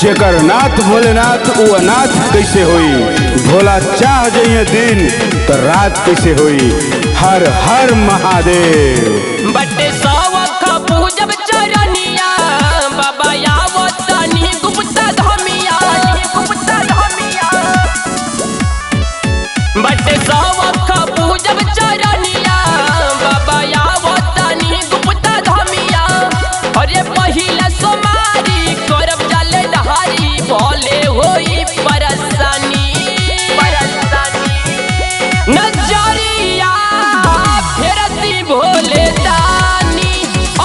जेकर नाथ भोलेनाथ उ अनाथ कैसे होई। भोला चाह जइए दिन तो रात कैसे होई। हर हर महादेव। बटे सवख पूजब चरनिया बाबा आवतनी गुप्ता धमिया गुप्ता धमिया। बटे सवख पूजब चरनिया बाबा आवतनी गुप्ता धमिया। अरे पहिला सोमारी करब जाले डहारी भले होई परेशानी नजरिया फेरती भोले दानी।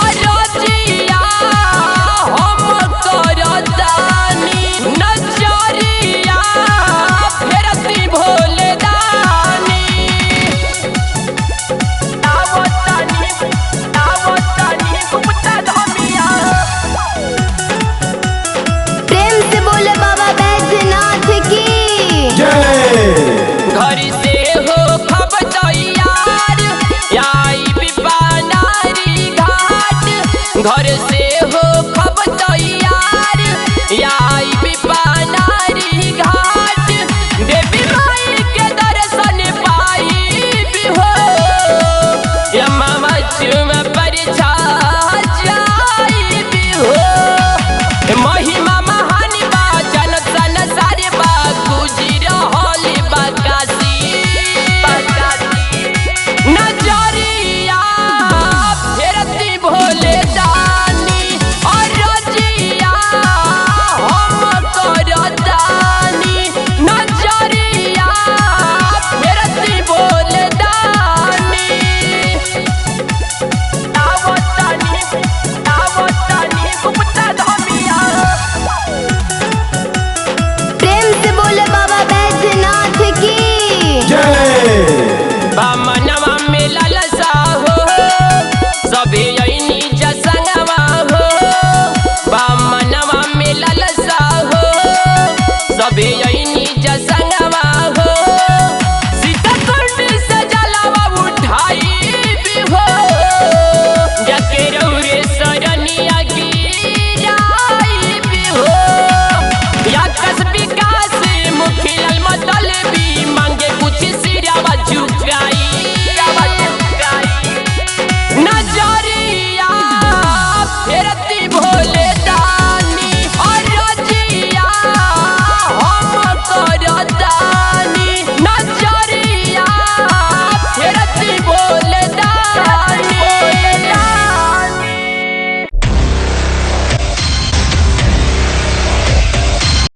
अरजिया हम करतानी नजरिया फेरती भोले दानी। आवतानी गुप्ता धमिया। प्रेम से बोले बाबा बैजनाथ की घर से हो खब तैयार आई बिपानारी घाट। घर से हो खब तैयार आई बिपानारी घाट। देवी माई के दर्शन पाई भी हो या मामा चुम पर छा जाई भी हो। महिमा महानी बा जनक संसार बा गुजी रहल बा काशी। नजरिया फेरती भोले दानी। अरजिया हम करतानी नजरिया फेरती भोले दानी। आवतानी